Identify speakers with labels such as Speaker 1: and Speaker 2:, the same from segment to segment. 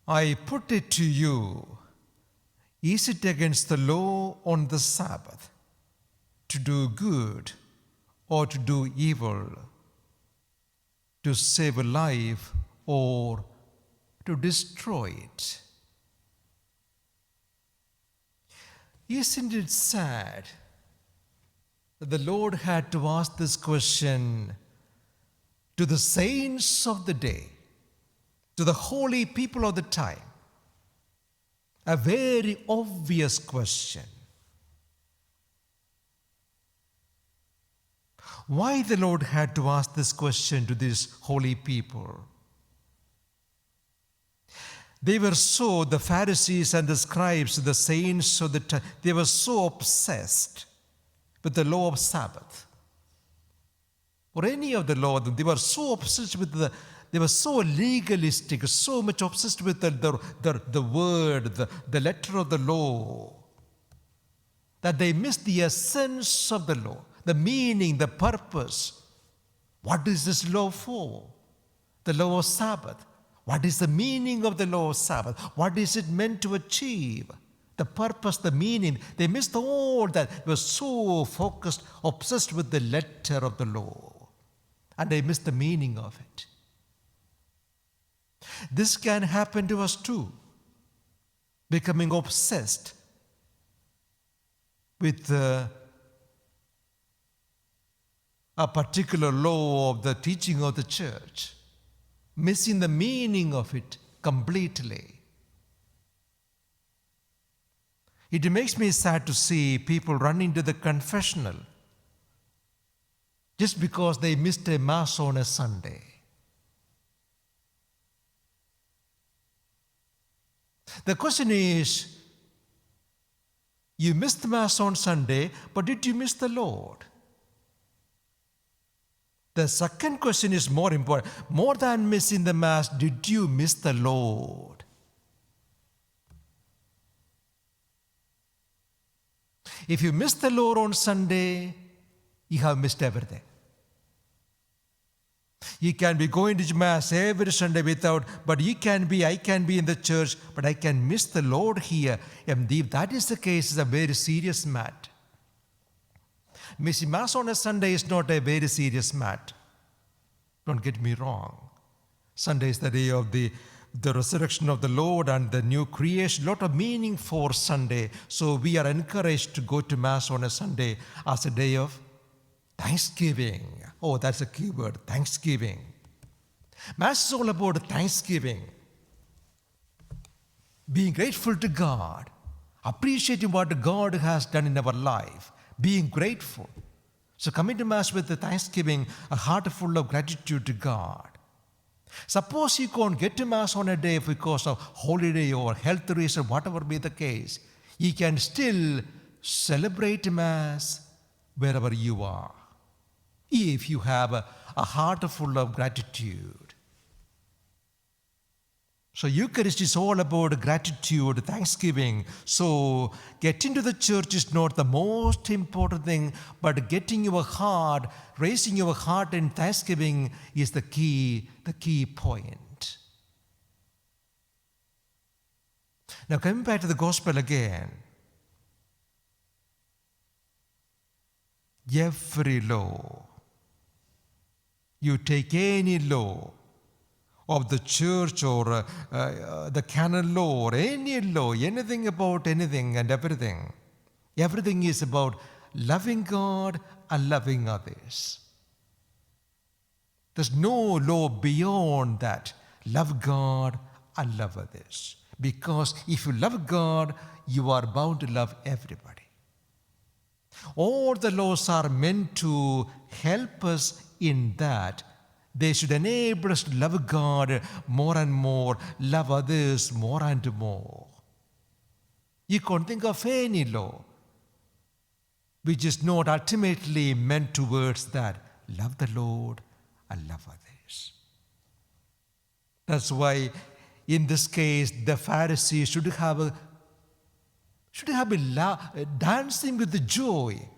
Speaker 1: I put it to you, is it against the law on the Sabbath to do good or to do evil, to save a life or to destroy it? Isn't it sad that the Lord had to ask this question to the saints of the day, to the holy people of the time? A very obvious question. Why the Lord had to ask this question to these holy people? They were so, the Pharisees and the scribes, the saints of the time, they were so obsessed with the law of Sabbath. Or any of the law, they were so obsessed with they were so legalistic, so much obsessed with the word, the letter of the law, that they missed the essence of the law, the meaning, the purpose. What is this law for? The law of Sabbath. What is the meaning of the law of Sabbath? What is it meant to achieve? The purpose, the meaning. They missed all that. They were so focused, obsessed with the letter of the law. And they missed the meaning of it. This can happen to us too. Becoming obsessed with a particular law of the teaching of the church, missing the meaning of it completely. It makes me sad to see people running to the confessional just because they missed a mass on a Sunday. The question is, you missed the Mass on Sunday, but did you miss the Lord? The second question is more important. More than missing the Mass, did you miss the Lord? If you miss the Lord on Sunday, you have missed everything. You can be going to Mass every Sunday but I can be in the church, but I can miss the Lord here. And if that is the case, it's a very serious matter. Missing Mass on a Sunday is not a very serious matter. Don't get me wrong. Sunday is the day of the resurrection of the Lord and the new creation. A lot of meaning for Sunday. So we are encouraged to go to Mass on a Sunday as a day of Thanksgiving. Oh, that's a key word, Thanksgiving. Mass is all about Thanksgiving. Being grateful to God, appreciating what God has done in our life, being grateful. So coming to Mass with the Thanksgiving, a heart full of gratitude to God. Suppose you can't get to Mass on a day because of holiday or health reason, whatever be the case, you can still celebrate Mass wherever you are, if you have a heart full of gratitude. So Eucharist is all about gratitude, thanksgiving. So getting to the church is not the most important thing, but getting your heart, raising your heart in thanksgiving is the key point. Now coming back to the gospel again. Every law, you take any law of the church or the canon law or any law, anything about anything and everything. Everything is about loving God and loving others. There's no law beyond that. Love God and love others. Because if you love God, you are bound to love everybody. All the laws are meant to help us in that. They should enable us to love God more and more, love others more and more. You can't think of any law which is not ultimately meant towards that. Love the Lord and love others. That's why in this case the Pharisees should have been dancing with the joy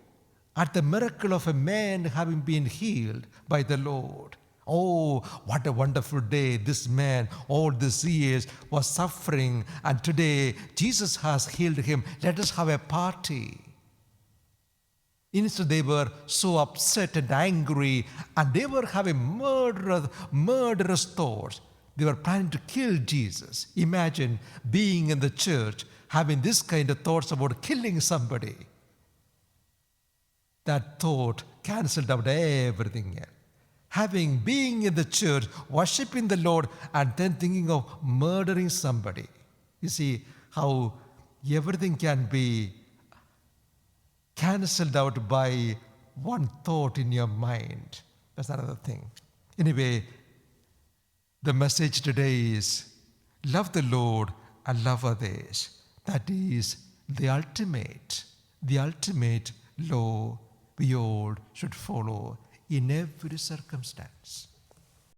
Speaker 1: at the miracle of a man having been healed by the Lord. Oh, what a wonderful day. This man, all these years, was suffering, and today Jesus has healed him. Let us have a party. Instead, they were so upset and angry, and they were having murderous thoughts. They were planning to kill Jesus. Imagine being in the church, having this kind of thoughts about killing somebody. That thought cancelled out everything else. Being in the church, worshiping the Lord, and then thinking of murdering somebody. You see how everything can be cancelled out by one thought in your mind. That's another thing. Anyway, the message today is love the Lord and love others. That is the ultimate law we all should follow in every circumstance.